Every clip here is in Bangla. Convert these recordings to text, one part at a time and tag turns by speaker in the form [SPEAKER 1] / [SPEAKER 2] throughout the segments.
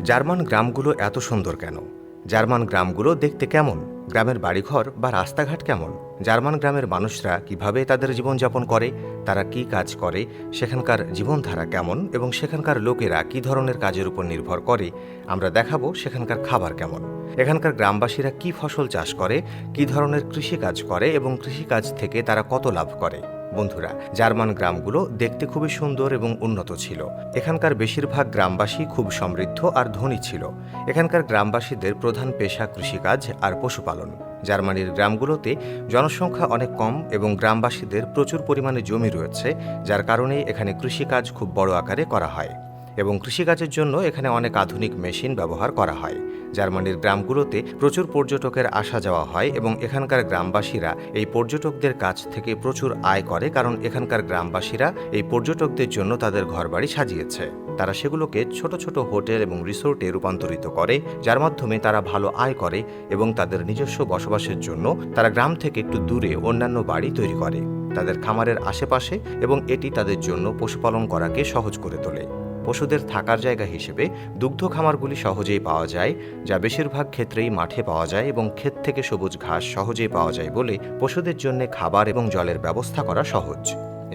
[SPEAKER 1] জার্মান গ্রামগুলো এত সুন্দর কেন? জার্মান গ্রামগুলো দেখতে কেমন? গ্রামের বাড়িঘর বা রাস্তাঘাট কেমন? জার্মান গ্রামের মানুষরা কিভাবে তাদের জীবনযাপন করে, তারা কি কাজ করে, সেখানকার জীবনধারা কেমন এবং সেখানকার লোকেরা কি ধরনের কাজের উপর নির্ভর করে, আমরা দেখাবো সেখানকার খাবার কেমন। এখানকার গ্রামবাসীরা কি ফসল চাষ করে, কি ধরনের কৃষিকাজ করে এবং কৃষিকাজ থেকে তারা কত লাভ করে। বন্ধুরা, জার্মান গ্রামগুলো দেখতে খুবই সুন্দর এবং উন্নত ছিল। এখানকার বেশিরভাগ গ্রামবাসী খুব সমৃদ্ধ আর ধনী ছিল। এখানকার গ্রামবাসীদের প্রধান পেশা কৃষিকাজ আর পশুপালন। জার্মানির গ্রামগুলোতে জনসংখ্যা অনেক কম এবং গ্রামবাসীদের প্রচুর পরিমাণে জমি রয়েছে, যার কারণে এখানে কৃষিকাজ খুব বড় আকারে করা হয় এবং কৃষিকাজের জন্য এখানে অনেক আধুনিক মেশিন ব্যবহার করা হয়। জার্মানির গ্রামগুলোতে প্রচুর পর্যটকের আসা যাওয়া হয় এবং এখানকার গ্রামবাসীরা এই পর্যটকদের কাছ থেকে প্রচুর আয় করে, কারণ এখানকার গ্রামবাসীরা এই পর্যটকদের জন্য তাদের ঘরবাড়ি সাজিয়েছে। তারা সেগুলোকে ছোট ছোট হোটেল এবং রিসোর্টে রূপান্তরিত করে, যার মাধ্যমে তারা ভালো আয় করে এবং তাদের নিজস্ব বসবাসের জন্য তারা গ্রাম থেকে একটু দূরে অন্যান্য বাড়ি তৈরি করে তাদের খামারের আশেপাশে, এবং এটি তাদের জন্য পশুপালন করাকে সহজ করে তোলে। পশুদের থাকার জায়গা হিসেবে দুগ্ধ খামারগুলি সহজেই পাওয়া যায়, যা বেশিরভাগ ক্ষেত্রেই মাঠে পাওয়া যায় এবং ক্ষেত থেকে সবুজ ঘাস সহজেই পাওয়া যায় বলে পশুদের জন্য খাবার এবং জলের ব্যবস্থা করা সহজ।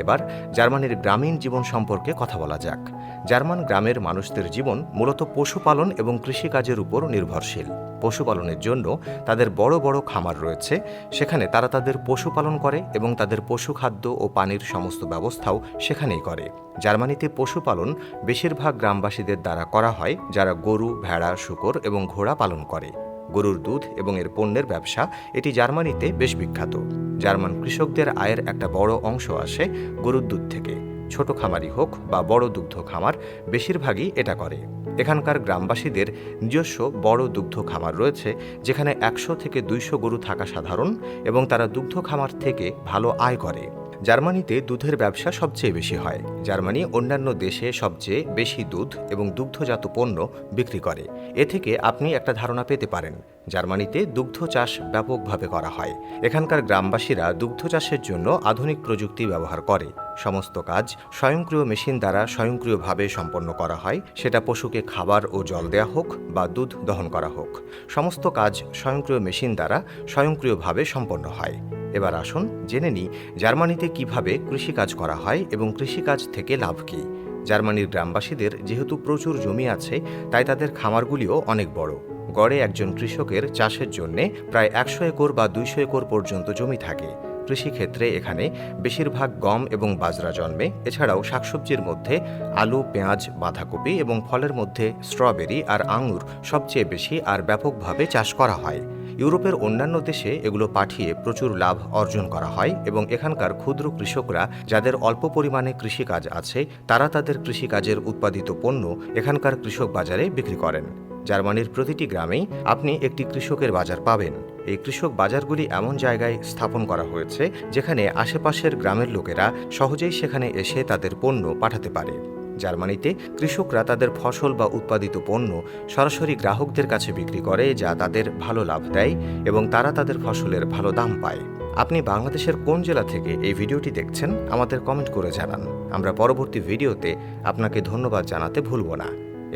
[SPEAKER 1] এবার জার্মানির গ্রামীণ জীবন সম্পর্কে কথা বলা যাক। জার্মান গ্রামের মানুষদের জীবন মূলত পশুপালন এবং কৃষিকাজের উপর নির্ভরশীল। পশুপালনের জন্য তাদের বড় বড় খামার রয়েছে, সেখানে তারা তাদের পশুপালন করে এবং তাদের পশুখাদ্য ও পানির সমস্ত ব্যবস্থাও সেখানেই করে। জার্মানিতে পশুপালন বেশিরভাগ গ্রামবাসীদের দ্বারা করা হয়, যারা গরু, ভেড়া, শূকর এবং ঘোড়া পালন করে। গরুর দুধ এবং এর পণ্যের ব্যবসা এটি জার্মানিতে বেশ বিখ্যাত। জার্মান কৃষকদের আয়ের একটা বড় অংশ আসে গরুর দুধ থেকে। ছোট খামারই হোক বা বড় দুগ্ধ খামার, বেশিরভাগই এটা করে। এখানকার গ্রামবাসীদের নিজস্ব বড় দুগ্ধ খামার রয়েছে, যেখানে 100 থেকে 200 গরু থাকা সাধারণ এবং তারা দুগ্ধ খামার থেকে ভালো আয় করে। জার্মানিতে দুধের ব্যবসা সবচেয়ে বেশি হয়। জার্মানি অন্যান্য দেশে সবচেয়ে বেশি দুধ এবং দুগ্ধজাত পণ্য বিক্রি করে। এ থেকে আপনি একটা ধারণা পেতে পারেন, জার্মানিতে দুগ্ধ চাষ ব্যাপকভাবে করা হয়। এখানকার গ্রামবাসীরা দুগ্ধ চাষের জন্য আধুনিক প্রযুক্তি ব্যবহার করে। সমস্ত কাজ স্বয়ংক্রিয় মেশিন দ্বারা স্বয়ংক্রিয়ভাবে সম্পন্ন করা হয়, সেটা পশুকে খাবার ও জল দেওয়া হোক বা দুধ দহন করা হোক। সমস্ত কাজ স্বয়ংক্রিয় মেশিন দ্বারা স্বয়ংক্রিয়ভাবে সম্পন্ন হয়। এবার আসুন জেনে নিই জার্মানিতে কিভাবে কৃষিকাজ করা হয় এবং কৃষিকাজ থেকে লাভ কী। জার্মানির গ্রামবাসীদের যেহেতু প্রচুর জমি আছে, তাই তাদের খামারগুলিও অনেক বড়। গড়ে একজন কৃষকের চাষের জন্যে প্রায় 100 একর বা 200 একর পর্যন্ত জমি থাকে। কৃষিক্ষেত্রে এখানে বেশিরভাগ গম এবং বাজরা জন্মে। এছাড়াও শাকসবজির মধ্যে আলু, পেঁয়াজ, বাঁধাকপি এবং ফলের মধ্যে স্ট্রবেরি আর আঙুর সবচেয়ে বেশি আর ব্যাপকভাবে চাষ করা হয়। ইউরোপের অন্যান্য দেশে এগুলো পাঠিয়ে প্রচুর লাভ অর্জন করা হয় এবং এখানকার ক্ষুদ্র কৃষকরা, যাদের অল্প পরিমাণে কৃষিকাজ আছে, তারা তাদের কৃষিকাজের উৎপাদিত পণ্য এখানকার কৃষক বাজারে বিক্রি করেন। জার্মানির প্রতিটি গ্রামেই আপনি একটি কৃষকের বাজার পাবেন। এই কৃষক বাজারগুলি এমন জায়গায় স্থাপন করা হয়েছে, যেখানে আশেপাশের গ্রামের লোকেরা সহজেই সেখানে এসে তাদের পণ্য পাঠাতে পারে। জার্মানিতে কৃষকরা তাদের ফসল বা উৎপাদিত পণ্য সরাসরি গ্রাহকদের কাছে বিক্রি করে, যা তাদের ভালো লাভ দেয় এবং তারা তাদের ফসলের ভালো দাম পায়। আপনি বাংলাদেশের কোন জেলা থেকে এই ভিডিওটি দেখছেন আমাদের কমেন্ট করে জানান। আমরা পরবর্তী ভিডিওতে আপনাকে ধন্যবাদ জানাতে ভুলব না।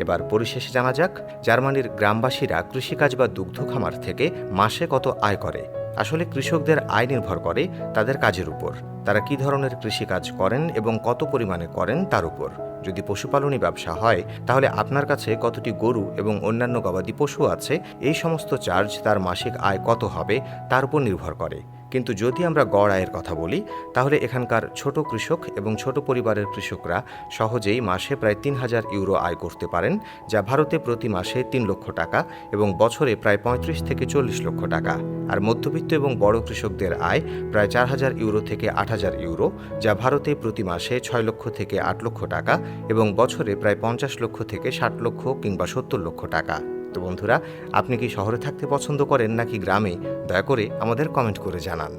[SPEAKER 1] এবার পরিশেষে জানা যাক, জার্মানির গ্রামবাসীরা কৃষিকাজ বা দুগ্ধ খামার থেকে মাসে কত আয় করে। আসলে কৃষকদের আয় নির্ভর করে তাদের কাজের উপর। তারা কী ধরনের কৃষিকাজ করেন এবং কত পরিমাণে করেন তার উপর। যদি পশুপালনী ব্যবসা হয়, তাহলে আপনার কাছে কতটি গরু এবং অন্যান্য গবাদি পশু আছে, এই সমস্ত চার্জ তার মাসিক আয় কত হবে তার উপর নির্ভর করে। কিন্তু যদি আমরা গড় আয়ের কথা বলি, তাহলে এখানকার ছোট কৃষক এবং ছোট পরিবারের কৃষকরা সহজেই মাসে প্রায় 3000 ইউরো আয় করতে পারেন, যা ভারতে প্রতি মাসে 3 লক্ষ টাকা এবং বছরে প্রায় 35 থেকে 40 লক্ষ টাকা। আর মধ্যবিত্ত এবং বড় কৃষকদের আয় প্রায় 4000 ইউরো থেকে 8000 ইউরো, যা ভারতে প্রতি মাসে 6 লক্ষ থেকে 8 লক্ষ টাকা এবং বছরে প্রায় 50 লক্ষ থেকে 60 লক্ষ কিংবা 70 লক্ষ টাকা। তো বন্ধুরা, আপনি কি শহরে থাকতে পছন্দ করেন নাকি গ্রামে? দয়া করে আমাদের কমেন্ট করে জানান।